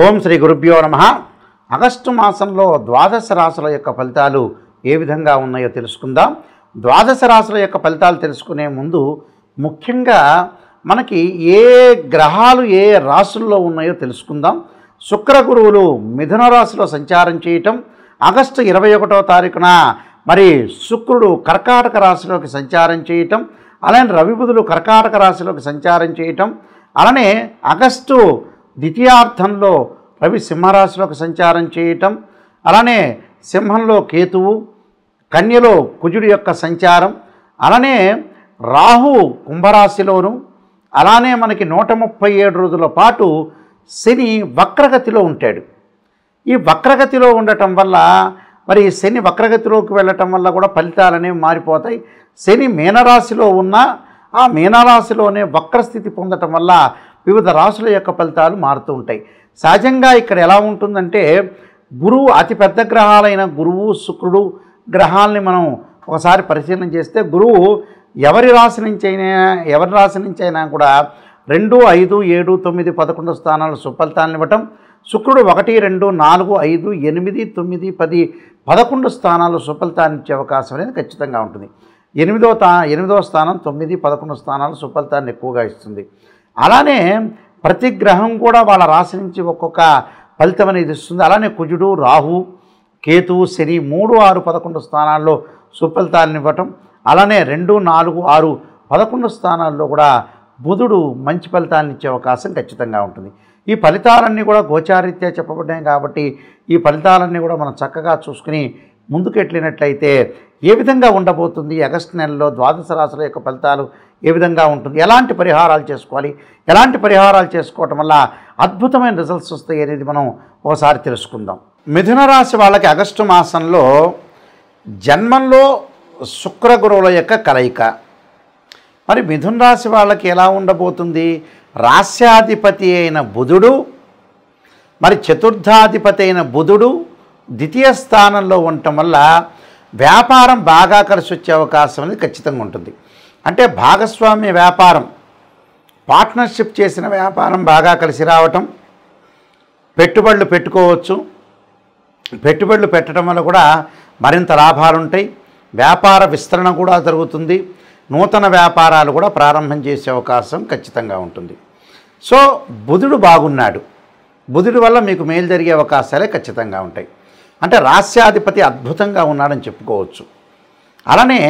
ఓం శ్రీ గురుభ్యో నమః. ఆగస్టు మాసంలో ద్వాదశ రాశుల యొక్క ఫలితాలు ఏ విధంగా ఉన్నాయో తెలుసుకుందాం. ద్వాదశ రాశుల యొక్క ఫలితాలు తెలుసుకునే ముందు ముఖ్యంగా మనకి ఏ గ్రహాలు ఏ రాశుల్లో ఉన్నాయో తెలుసుకుందాం. శుక్ర గురువులు మిథున రాశిలో సంచారం చేయటం, ఆగస్టు 21వ తారీఖున మరి శుక్రుడు కర్కాటక రాశిలోకి సంచారం చేయటం, అలానే రవి బుధులు కర్కాటక రాశిలోకి సంచారం చేయటం, అలానే ఆగస్టు ద్వితీయార్థంలో రవి సింహరాశిలోకి సంచారం చేయటం, అలానే సింహంలో కేతువు, కన్యలో కుజుడి యొక్క సంచారం, అలానే రాహు కుంభరాశిలోను, అలానే మనకి 137 రోజుల పాటు శని వక్రగతిలో ఉంటాడు. ఈ వక్రగతిలో ఉండటం వల్ల మరి శని వక్రగతిలోకి వెళ్ళటం వల్ల కూడా ఫలితాలు అనేవి మారిపోతాయి. శని మీనరాశిలో ఉన్న ఆ మీనరాశిలోనే వక్రస్థితి పొందటం వల్ల వివిధ రాశుల యొక్క ఫలితాలు మారుతూ ఉంటాయి. సహజంగా ఇక్కడ ఎలా ఉంటుందంటే గురువు అతిపెద్ద గ్రహాలైన గురువు శుక్రుడు గ్రహాలని మనం ఒకసారి పరిశీలన చేస్తే గురువు ఎవరి రాశి నుంచి అయినా కూడా 2, 5, 7, 9, 11 స్థానాలు సుఫలితాలను ఇవ్వటం, శుక్రుడు 1, 2, 4, 5, 8, 9, 10, 11 స్థానాలు సుఫలితాన్ని ఇచ్చే అవకాశం అనేది ఖచ్చితంగా ఉంటుంది. 8వ స్థానం 9, 11 స్థానాలు సుఫలితాన్ని ఎక్కువగా ఇస్తుంది. అలానే ప్రతి గ్రహం కూడా వాళ్ళ రాశి నుంచి ఒక్కొక్క ఫలితం అనేది ఇస్తుంది. అలానే కుజుడు, రాహు, కేతువు, శని 3, 6, 11 స్థానాల్లో సుఫలితాలను ఇవ్వటం, అలానే 2, 4, 6, 11 స్థానాల్లో కూడా బుధుడు మంచి ఫలితాలను ఇచ్చే అవకాశం ఖచ్చితంగా ఉంటుంది. ఈ ఫలితాలన్నీ కూడా గోచారీత్యా చెప్పబడ్డాయి కాబట్టి ఈ ఫలితాలన్నీ కూడా మనం చక్కగా చూసుకుని ముందుకెళ్ళినట్లయితే ఏ విధంగా ఉండబోతుంది, ఆగస్టు నెలలో ద్వాదశ రాశుల యొక్క ఫలితాలు ఏ విధంగా ఉంటుంది, ఎలాంటి పరిహారాలు చేసుకోవాలి, ఎలాంటి పరిహారాలు చేసుకోవటం వల్ల అద్భుతమైన రిజల్ట్స్ వస్తాయి అనేది మనం ఒకసారి తెలుసుకుందాం. మిథున రాశి వాళ్ళకి ఆగస్టు మాసంలో జన్మంలో శుక్ర గురువుల యొక్క కలయిక. మరి మిథున రాశి వాళ్ళకి ఎలా ఉండబోతుంది? రాస్యాధిపతి అయిన బుధుడు మరి చతుర్థాధిపతి అయిన బుధుడు ద్వితీయ స్థానంలో ఉండటం వల్ల వ్యాపారం బాగా కలిసి వచ్చే అవకాశం అనేది ఖచ్చితంగా ఉంటుంది. అంటే భాగస్వామ్య వ్యాపారం, పార్ట్నర్షిప్ చేసిన వ్యాపారం బాగా కలిసి రావటం, పెట్టుబడులు పెట్టుకోవచ్చు. పెట్టుబడులు పెట్టడం వల్ల కూడా మరింత లాభాలు ఉంటాయి. వ్యాపార విస్తరణ కూడా జరుగుతుంది. నూతన వ్యాపారాలు కూడా ప్రారంభం చేసే అవకాశం ఖచ్చితంగా ఉంటుంది. సో బుధుడు బాగున్నాడు, బుధుడి వల్ల మీకు మేలు జరిగే అవకాశాలే ఖచ్చితంగా ఉంటాయి. అంటే రాస్యాధిపతి అద్భుతంగా ఉన్నాడని చెప్పుకోవచ్చు. అలానే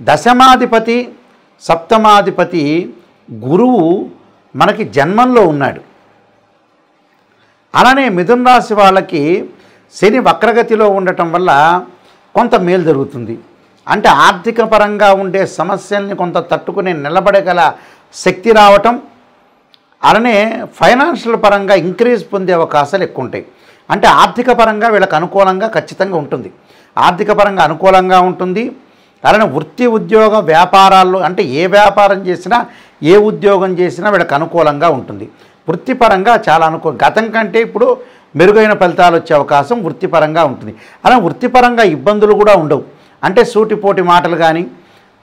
దశమాధిపతి, సప్తమాధిపతి గురువు మనకి జన్మంలో ఉన్నాడు. అలానే మిథున రాశి వాళ్ళకి శని వక్రగతిలో ఉండటం వల్ల కొంత మేలు జరుగుతుంది. అంటే ఆర్థిక పరంగా ఉండే సమస్యల్ని కొంత తట్టుకుని నిలబడగల శక్తి రావటం, అలానే ఫైనాన్షియల్ పరంగా ఇంక్రీజ్ పొందే అవకాశాలు ఎక్కువ ఉంటాయి. అంటే ఆర్థిక పరంగా వీళ్ళకి అనుకూలంగా ఖచ్చితంగా ఉంటుంది. ఆర్థిక పరంగా అనుకూలంగా ఉంటుంది. అలానే వృత్తి, ఉద్యోగ, వ్యాపారాల్లో అంటే ఏ వ్యాపారం చేసినా ఏ ఉద్యోగం చేసినా వీళ్ళకి అనుకూలంగా ఉంటుంది. వృత్తిపరంగా చాలా గతం కంటే ఇప్పుడు మెరుగైన ఫలితాలు వచ్చే అవకాశం వృత్తిపరంగా ఉంటుంది. అలానే వృత్తిపరంగా ఇబ్బందులు కూడా ఉండవు. అంటే సూటిపోటి మాటలు కానీ,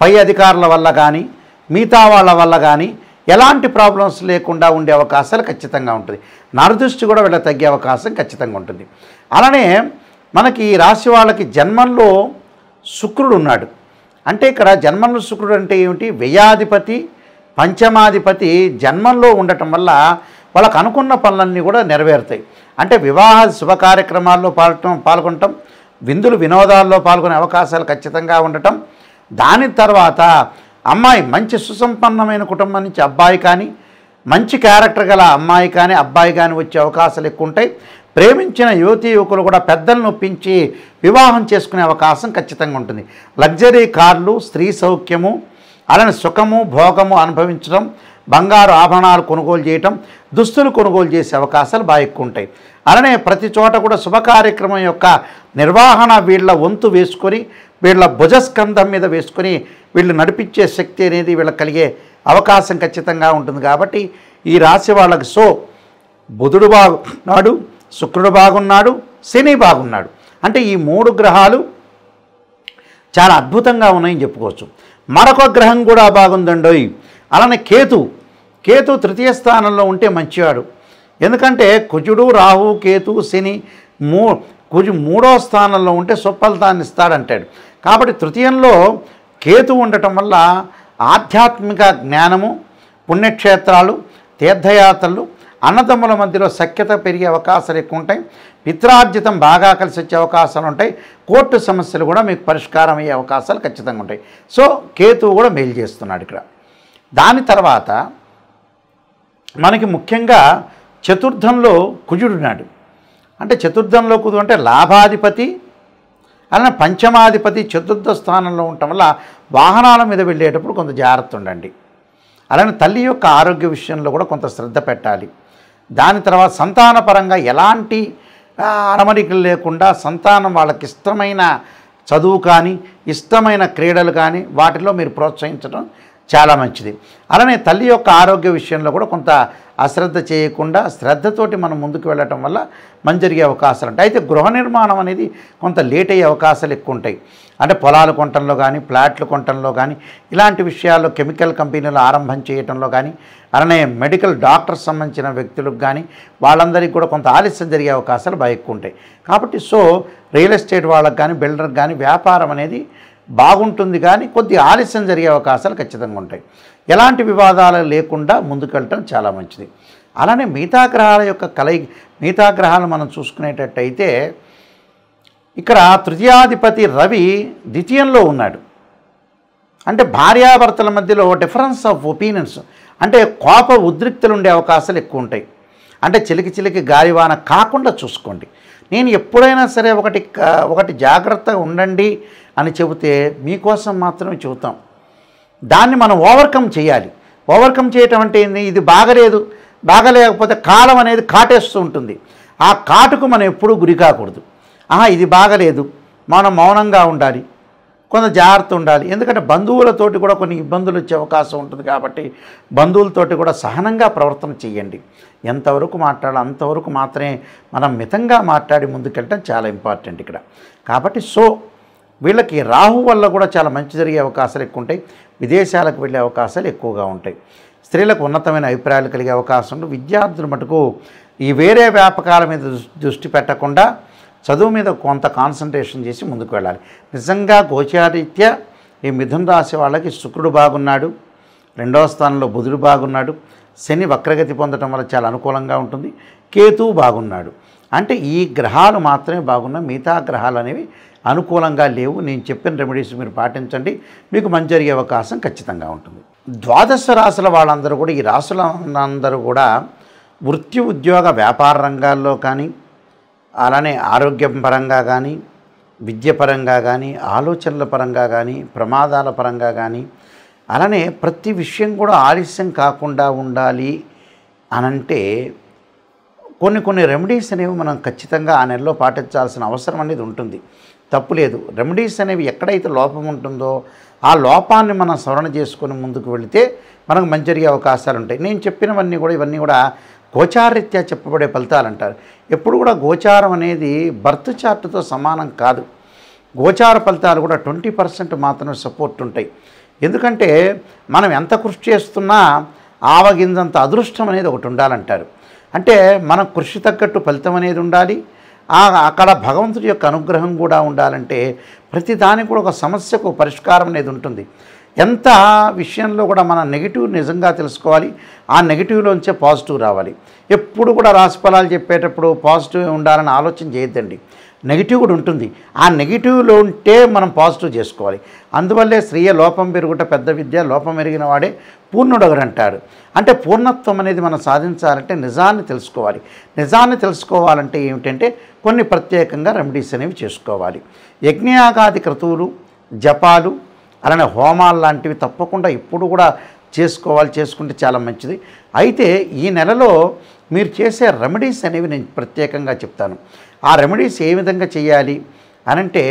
పై అధికారుల వల్ల కానీ, మిగతా వాళ్ళ వల్ల కానీ ఎలాంటి ప్రాబ్లమ్స్ లేకుండా ఉండే అవకాశాలు ఖచ్చితంగా ఉంటుంది. నరదృష్టి కూడా వీళ్ళ తగ్గే అవకాశం ఖచ్చితంగా ఉంటుంది. అలానే మనకి ఈ రాశి వాళ్ళకి జన్మంలో శుక్రుడు ఉన్నాడు. అంటే ఇక్కడ జన్మంలో శుక్రుడు అంటే ఏమిటి? వ్యయాధిపతి, పంచమాధిపతి జన్మంలో ఉండటం వల్ల వాళ్ళకు అనుకున్న పనులన్నీ కూడా నెరవేరుతాయి. అంటే వివాహ శుభ కార్యక్రమాల్లో పాల్గొనటం, విందులు వినోదాల్లో పాల్గొనే అవకాశాలు ఖచ్చితంగా ఉండటం, దాని తర్వాత అమ్మాయి మంచి సుసంపన్నమైన కుటుంబం నుంచి అబ్బాయి కానీ, మంచి క్యారెక్టర్ గల అమ్మాయి కానీ అబ్బాయి కానీ వచ్చే అవకాశాలు ఎక్కువ ఉంటాయి. ప్రేమించిన యువతీ యువకులు కూడా పెద్దలను ఒప్పించి వివాహం చేసుకునే అవకాశం ఖచ్చితంగా ఉంటుంది. లగ్జరీ కార్లు, స్త్రీ సౌఖ్యము, అలానే సుఖము, భోగము అనుభవించడం, బంగారు ఆభరణాలు కొనుగోలు చేయటం, దుస్తులు కొనుగోలు చేసే అవకాశాలు బాగా ఎక్కువ ఉంటాయి. అలానే ప్రతి చోట కూడా శుభ కార్యక్రమం యొక్క నిర్వహణ వీళ్ళ వంతు వేసుకొని, వీళ్ళ భుజస్కంధం మీద వేసుకొని వీళ్ళు నడిపించే శక్తి అనేది వీళ్ళకి కలిగే అవకాశం ఖచ్చితంగా ఉంటుంది. కాబట్టి ఈ రాశి వాళ్ళకి బుధుడు బాగున్నాడు, శుక్రుడు బాగున్నాడు, శని బాగున్నాడు. అంటే ఈ 3 గ్రహాలు చాలా అద్భుతంగా ఉన్నాయని చెప్పుకోవచ్చు. మరొక గ్రహం కూడా బాగుందండోయ్. అలానే కేతు తృతీయ స్థానంలో ఉంటే మంచివాడు. ఎందుకంటే కుజుడు, రాహు, కేతు, శని కుజు మూడో స్థానంలో ఉంటే సుఫలితాన్ని ఇస్తాడంటాడు. కాబట్టి తృతీయంలో కేతు ఉండటం వల్ల ఆధ్యాత్మిక జ్ఞానము, పుణ్యక్షేత్రాలు, తీర్థయాత్రలు, అన్నదమ్ముల మధ్యలో సఖ్యత పెరిగే అవకాశాలు ఎక్కువ ఉంటాయి. పిత్రార్జితం బాగా కలిసి వచ్చే అవకాశాలు ఉంటాయి. కోర్టు సమస్యలు కూడా మీకు పరిష్కారం అయ్యే అవకాశాలు ఖచ్చితంగా ఉంటాయి. సో కేతువు కూడా మేలు చేస్తున్నాడు ఇక్కడ. దాని తర్వాత మనకి ముఖ్యంగా చతుర్థంలో కుజుడున్నాడు. అంటే చతుర్థంలో కుజుడు అంటే లాభాధిపతి, అలానే పంచమాధిపతి చతుర్థ స్థానంలో ఉండటం వల్ల వాహనాల మీద వెళ్ళేటప్పుడు కొంత జాగ్రత్త ఉండండి. అలానే తల్లి యొక్క ఆరోగ్య విషయంలో కూడా కొంత శ్రద్ధ పెట్టాలి. దాని తర్వాత సంతానపరంగా ఎలాంటి అరమరికలు లేకుండా సంతానం వాళ్ళకి ఇష్టమైన చదువు కానీ ఇష్టమైన క్రీడలు కానీ వాటిలో మీరు ప్రోత్సహించడం చాలా మంచిది. అలానే తల్లి యొక్క ఆరోగ్య విషయంలో కూడా కొంత అశ్రద్ధ చేయకుండా శ్రద్ధతోటి మనం ముందుకు వెళ్ళటం వల్ల మంచి జరిగే అవకాశాలు ఉంటాయి. అయితే గృహ నిర్మాణం అనేది కొంత లేట్ అయ్యే అవకాశాలు ఎక్కువ ఉంటాయి. అంటే పొలాలు కొనటంలో కానీ ప్లాట్లు కొనటంలో కానీ ఇలాంటి విషయాల్లో కెమికల్ కంపెనీలు ఆరంభం చేయటంలో కానీ అలానే మెడికల్ డాక్టర్స్ సంబంధించిన వ్యక్తులకు కానీ వాళ్ళందరికీ కూడా కొంత ఆలస్యం జరిగే అవకాశాలు బాగా ఎక్కువ ఉంటాయి. కాబట్టి సో రియల్ ఎస్టేట్ వాళ్ళకి కానీ బిల్డర్కి కానీ వ్యాపారం అనేది బాగుంటుంది కానీ కొద్ది ఆలస్యం జరిగే అవకాశాలు ఖచ్చితంగా ఉంటాయి. ఎలాంటి వివాదాలు లేకుండా ముందుకెళ్ళటం చాలా మంచిది. అలానే మిగతా గ్రహాల యొక్క మిగతా గ్రహాలు మనం చూసుకునేటట్టయితే ఇక్కడ తృతీయాధిపతి రవి ద్వితీయంలో ఉన్నాడు. అంటే భార్యాభర్తల మధ్యలో డిఫరెన్స్ ఆఫ్ ఒపీనియన్స్ అంటే కోప ఉద్రిక్తులు ఉండే అవకాశాలు ఎక్కువ ఉంటాయి. అంటే చిలికి గాలివాన కాకుండా చూసుకోండి. నేను ఎప్పుడైనా సరే ఒకటి జాగ్రత్తగా ఉండండి అని చెబితే మీకోసం మాత్రమే చెబుతాం. దాన్ని మనం ఓవర్కమ్ చేయాలి. ఓవర్కమ్ చేయటం అంటే ఏంది? ఇది బాగలేకపోతే కాలం అనేది కాటేస్తూ ఉంటుంది. ఆ కాటుకు మనం ఎప్పుడూ గురి కాకూడదు. ఇది బాగలేదు, మనం మౌనంగా ఉండాలి, కొంత జాగ్రత్త ఉండాలి. ఎందుకంటే బంధువులతోటి కూడా కొన్ని ఇబ్బందులు వచ్చే అవకాశం ఉంటుంది. కాబట్టి బంధువులతోటి కూడా సహనంగా ప్రవర్తన చేయండి. ఎంతవరకు మాట్లాడాలో అంతవరకు మాత్రమే మనం మితంగా మాట్లాడి ముందుకెళ్ళటం చాలా ఇంపార్టెంట్ ఇక్కడ. కాబట్టి సో వీళ్ళకి రాహు వల్ల కూడా చాలా మంచి జరిగే అవకాశాలు ఎక్కువ ఉంటాయి. విదేశాలకు వెళ్ళే అవకాశాలు ఎక్కువగా ఉంటాయి. స్త్రీలకు ఉన్నతమైన అభిప్రాయాలు కలిగే అవకాశం ఉంటుంది. విద్యార్థులు మటుకు ఈ వేరే వ్యాపకాల మీద దృష్టి పెట్టకుండా చదువు మీద కొంత కాన్సన్ట్రేషన్ చేసి ముందుకు వెళ్ళాలి. నిజంగా గోచారీత్యా ఈ మిథున రాశి వాళ్ళకి శుక్రుడు బాగున్నాడు, 2వ స్థానంలో బుధుడు బాగున్నాడు, శని వక్రగతి పొందడం వల్ల చాలా అనుకూలంగా ఉంటుంది, కేతువు బాగున్నాడు. అంటే ఈ గ్రహాలు మాత్రమే బాగున్నాయి, మిగతా గ్రహాలు అనేవి అనుకూలంగా లేవు. నేను చెప్పిన రెమెడీస్ మీరు పాటించండి, మీకు మంచి జరిగే అవకాశం ఖచ్చితంగా ఉంటుంది. ద్వాదశ రాశుల వాళ్ళందరూ కూడా ఈ రాశులందరూ కూడా వృత్తి ఉద్యోగ వ్యాపార రంగాల్లో కానీ అలానే ఆరోగ్యం పరంగా కానీ విద్యపరంగా కానీ ఆలోచనల పరంగా కానీ ప్రమాదాల పరంగా కానీ అలానే ప్రతి విషయం కూడా ఆలస్యం కాకుండా ఉండాలి అనంటే కొన్ని రెమెడీస్ అనేవి మనం ఖచ్చితంగా ఆ నెలలో పాటించాల్సిన అవసరం అనేది ఉంటుంది. తప్పులేదు. రెమెడీస్ అనేవి ఎక్కడైతే లోపం ఉంటుందో ఆ లోపాన్ని మనం సవరణ చేసుకొని ముందుకు వెళితే మనకు మంచి జరిగే అవకాశాలు ఉంటాయి. నేను చెప్పినవన్నీ కూడా ఇవన్నీ కూడా గోచారరీత్యా చెప్పబడే ఫలితాలు అంటారు. ఎప్పుడు కూడా గోచారం అనేది బర్త్ చార్ట్తో సమానం కాదు. గోచార ఫలితాలు కూడా 20% మాత్రమే సపోర్ట్ ఉంటాయి. ఎందుకంటే మనం ఎంత కృషి చేస్తున్నా ఆవగింజంత అదృష్టం అనేది ఒకటి ఉండాలంటారు. అంటే మన కృషి తగ్గట్టు ఫలితం అనేది ఉండాలి. అక్కడ భగవంతుడి యొక్క అనుగ్రహం కూడా ఉండాలంటే ప్రతి దానికి కూడా ఒక సమస్యకు పరిష్కారం అనేది ఉంటుంది. ఎంత విషయంలో కూడా మన నెగిటివ్ నిజంగా తెలుసుకోవాలి, ఆ నెగిటివ్లోంచే పాజిటివ్ రావాలి. ఎప్పుడు కూడా రాశి ఫలాలు చెప్పేటప్పుడు పాజిటివ్ ఉండాలని ఆలోచన చేయొద్దండి. నెగిటివ్ కూడా ఉంటుంది. ఆ నెగిటివ్లో ఉంటే మనం పాజిటివ్ చేసుకోవాలి. అందువల్లే శ్రీయ లోపం పెరుగుట పెద్ద విద్య, లోపం ఎరిగిన వాడే పూర్ణుడొగడు అంటాడు. అంటే పూర్ణత్వం అనేది మనం సాధించాలంటే నిజాన్ని తెలుసుకోవాలి. నిజాన్ని తెలుసుకోవాలంటే ఏమిటంటే కొన్ని ప్రత్యేకంగా రెమెడీస్ అనేవి చేసుకోవాలి. యజ్ఞయాగాది క్రతువులు, జపాలు, అలానే హోమాలు లాంటివి తప్పకుండా ఇప్పుడు కూడా చేసుకుంటే చాలా మంచిది. అయితే ఈ నెలలో మీరు చేసే రెమెడీస్ అనేవి నేను ప్రత్యేకంగా చెప్తాను. ఆ రెమెడీస్ ఏ విధంగా చేయాలి అనంటే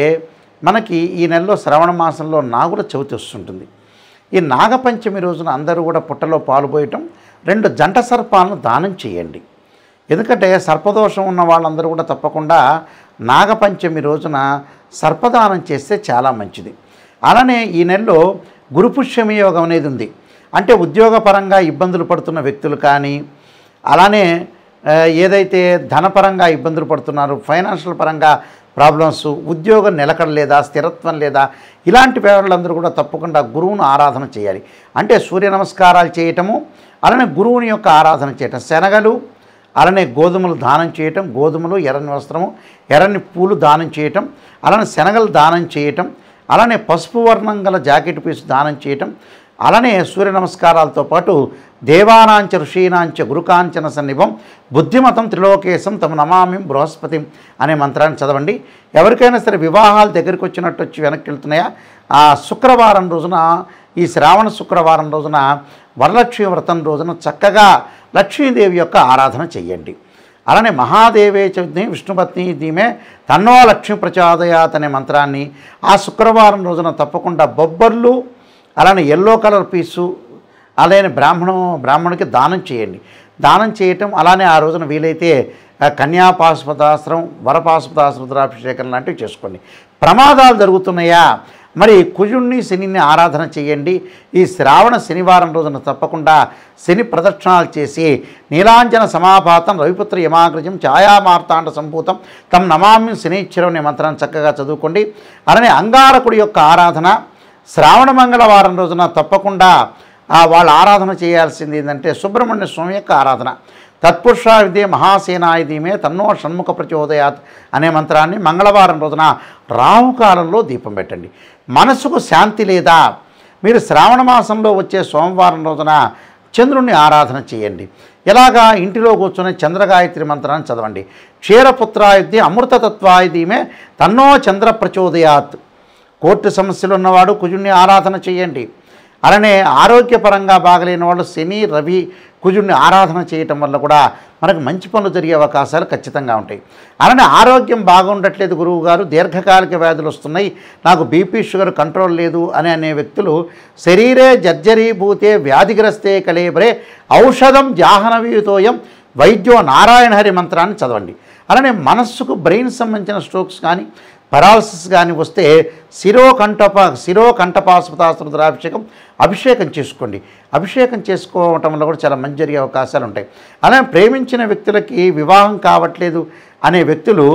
మనకి ఈ నెలలో శ్రవణ మాసంలో నాగుల చవితి వస్తుంటుంది. ఈ నాగపంచమి రోజున అందరూ కూడా పుట్టలో పాలు పోయటం, 2 జంట సర్పాలను దానం చేయండి. ఎందుకంటే సర్పదోషం ఉన్న వాళ్ళందరూ కూడా తప్పకుండా నాగపంచమి రోజున సర్పదానం చేస్తే చాలా మంచిది. అలానే ఈ నెలలో గురుపుష్యమి యోగం అనేది ఉంది. అంటే ఉద్యోగపరంగా ఇబ్బందులు పడుతున్న వ్యక్తులు కానీ అలానే ఏదైతే ధనపరంగా ఇబ్బందులు పడుతున్నారో, ఫైనాన్షియల్ పరంగా ప్రాబ్లమ్స్, ఉద్యోగం నిలకడ లేదా, స్థిరత్వం లేదా, ఇలాంటి వాళ్ళందరూ కూడా తప్పకుండా గురువును ఆరాధన చేయాలి. అంటే సూర్య నమస్కారాలు చేయటము, అలానే గురువుని యొక్క ఆరాధన చేయటం, శనగలు అలానే గోధుమలు దానం చేయటం, గోధుమలు, ఎర్రని వస్త్రము, ఎర్రని పూలు దానం చేయటం, అలానే శనగలు దానం చేయటం, అలానే పసుపు వర్ణం గల జాకెట్ పీసు దానం చేయటం, అలానే సూర్య నమస్కారాలతో పాటు దేవానాంచ ఋషీనాంచ గురుకాంచన సన్నిభం బుద్ధిమతం త్రిలోకేశం తమ నమామి బృహస్పతి అనే మంత్రాన్ని చదవండి. ఎవరికైనా సరే వివాహాలు దగ్గరికి వచ్చినట్టు వచ్చి వెనక్కి వెళ్తున్నాయా, ఆ శుక్రవారం రోజున, ఈ శ్రావణ శుక్రవారం రోజున, వరలక్ష్మి వ్రతం రోజున చక్కగా లక్ష్మీదేవి యొక్క ఆరాధన చెయ్యండి. అలానే మహాదేవే చ విష్ణుపత్ని ధీమే తన్నో లక్ష్మీ ప్రచోదయాత్ అనే మంత్రాన్ని ఆ శుక్రవారం రోజున తప్పకుండా బొబ్బర్లు, అలానే ఎల్లో కలర్ పీసు, అలానే బ్రాహ్మణుడికి దానం చేయండి. దానం చేయటం, అలానే ఆ రోజున వీలైతే కన్యాపాశుపతాస్త్రం, వరపాశుపతాస్త్ర రుద్రాభిషేకం లాంటివి చేసుకోండి. ప్రమాదాలు జరుగుతున్నాయా, మరి కుజుణ్ణి శనిని ఆరాధన చేయండి. ఈ శ్రావణ శనివారం రోజున తప్పకుండా శని ప్రదక్షిణాలు చేసి నీలాంజన సమాపాతం రవిపుత్ర యమాగ్రజం ఛాయామార్తాండ సంభూతం తం నమామి శనిశ్చరం అనే మంత్రాన్ని చక్కగా చదువుకోండి. అలానే అంగారకుడి యొక్క ఆరాధన శ్రావణ మంగళవారం రోజున తప్పకుండా వాళ్ళ ఆరాధన చేయాల్సింది ఏంటంటే సుబ్రహ్మణ్య స్వామి యొక్క ఆరాధన. తత్పురుషా విద్యే మహాసేనాయ ధీమే తన్నో షణ్ముఖ ప్రచోదయాత్ అనే మంత్రాన్ని మంగళవారం రోజున రాహుకాలంలో దీపం పెట్టండి. మనసుకు శాంతి లేదా, మీరు శ్రావణ మాసంలో వచ్చే సోమవారం రోజున చంద్రుణ్ణి ఆరాధన చేయండి. ఎలాగా, ఇంటిలో కూర్చొని చంద్రగాయత్రి మంత్రాన్ని చదవండి. క్షీరపుత్రాయుద్ధి అమృతతత్వాయ ధీమే తన్నో చంద్ర ప్రచోదయాత్. కోర్టు సమస్యలు ఉన్నవాడు కుజుణ్ణి ఆరాధన చేయండి. అలానే ఆరోగ్యపరంగా బాగలేని వాళ్ళు శని, రవి, కుజుణ్ణి ఆరాధన చేయటం వల్ల కూడా మనకు మంచి పనులు జరిగే అవకాశాలు ఖచ్చితంగా ఉంటాయి. అలానే ఆరోగ్యం బాగుండట్లేదు గురువు గారు, దీర్ఘకాలిక వ్యాధులు వస్తున్నాయి, నాకు బీపీ షుగర్ కంట్రోల్ లేదు అనే వ్యక్తులు శరీరే జర్జరీభూతే వ్యాధిగ్రస్తే కళేబరే ఔషధం జాహ్నవీతోయం వైద్యో నారాయణ హరి మంత్రాన్ని చదవండి. అలానే మనస్సుకు బ్రెయిన్ సంబంధించిన స్ట్రోక్స్ కానీ పెరాలసిస్ కానీ వస్తే శిరోకంఠపాశుపతాస్త్ర రుద్రాభిషేకం అభిషేకం చేసుకోండి. అభిషేకం చేసుకోవటం వల్ల కూడా చాలా మంచి జరిగే అవకాశాలు ఉంటాయి. అలానే ప్రేమించిన వ్యక్తులకి వివాహం కావట్లేదు అనే వ్యక్తులు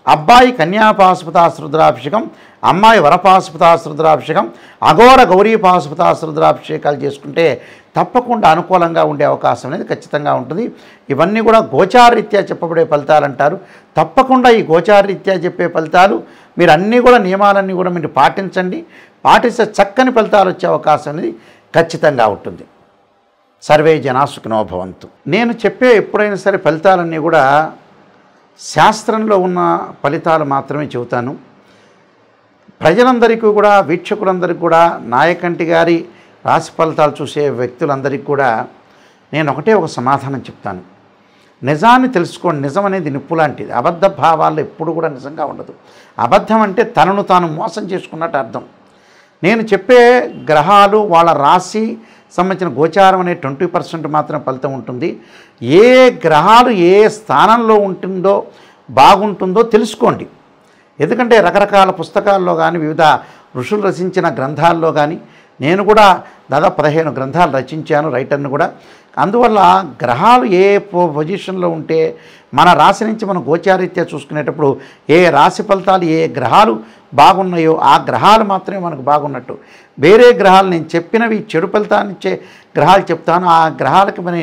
అబ్బాయి కన్యాపాశుపతాస్త్ర రుద్రాభిషేకం, అమ్మాయి వరపాశుపతాస్త్ర రుద్రాభిషేకం, అఘోర గౌరీ పాశుపతాస్త్ర రుద్రాభిషేకాలు చేసుకుంటే తప్పకుండా అనుకూలంగా ఉండే అవకాశం అనేది ఖచ్చితంగా ఉంటుంది. ఇవన్నీ కూడా గోచారరీత్యా చెప్పబడే ఫలితాలు అంటారు. తప్పకుండా ఈ గోచారరీత్యా చెప్పే ఫలితాలు మీరు అన్నీ కూడా నియమాలన్నీ కూడా మీరు పాటించండి. పాటిస్తే చక్కని ఫలితాలు వచ్చే అవకాశం అనేది ఖచ్చితంగా ఉంటుంది. సర్వే జనా సుఖినో భవంతు. నేను చెప్పే ఎప్పుడైనా సరే ఫలితాలన్నీ కూడా శాస్త్రంలో ఉన్న ఫలితాలు మాత్రమే చెబుతాను. ప్రజలందరికీ కూడా, వీక్షకులందరికీ కూడా, నాయకంటి గారి రాశి ఫలితాలు చూసే వ్యక్తులందరికీ కూడా నేను ఒకటే ఒక సమాధానం చెప్తాను. నిజాన్ని తెలుసుకోండి. నిజం అనేది నిప్పు లాంటిది. అబద్ధ భావాలు ఎప్పుడు కూడా నిజంగా ఉండదు. అబద్ధం అంటే తనను తాను మోసం చేసుకున్నట్టు అర్థం. నేను చెప్పే గ్రహాలు వాళ్ళ రాశి సంబంధించిన గోచారం అనే 20% మాత్రం ఫలితం ఉంటుంది. ఏ గ్రహాలు ఏ స్థానంలో ఉంటుందో బాగుంటుందో తెలుసుకోండి. ఎందుకంటే రకరకాల పుస్తకాల్లో కానీ, వివిధ ఋషులు రచించిన గ్రంథాల్లో కానీ, నేను కూడా దాదాపు 15 గ్రంథాలు రచించాను, రైటర్ని కూడా. అందువల్ల గ్రహాలు ఏ పొజిషన్లో ఉంటే మన రాశి నుంచి మనం గోచారీత్యా చూసుకునేటప్పుడు ఏ రాశి ఫలితాలు ఏ గ్రహాలు బాగున్నాయో ఆ గ్రహాలు మాత్రమే మనకు బాగున్నట్టు. వేరే గ్రహాలు నేను చెప్పినవి చెడు ఫలితాన్ని ఇచ్చే గ్రహాలు చెప్తాను, ఆ గ్రహాలకి మన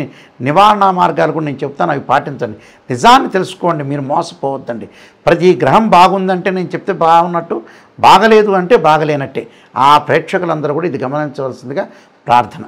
నివారణ మార్గాలు కూడా నేను చెప్తాను, అవి పాటించండి. నిజాన్ని తెలుసుకోండి, మీరు మోసపోవద్దండి. ప్రతి గ్రహం బాగుందంటే నేను చెప్తే బాగున్నట్టు, బాగలేదు అంటే బాగలేనట్టే. ఆ ప్రేక్షకులందరూ కూడా ఇది గమనించవలసిందిగా ప్రార్థన.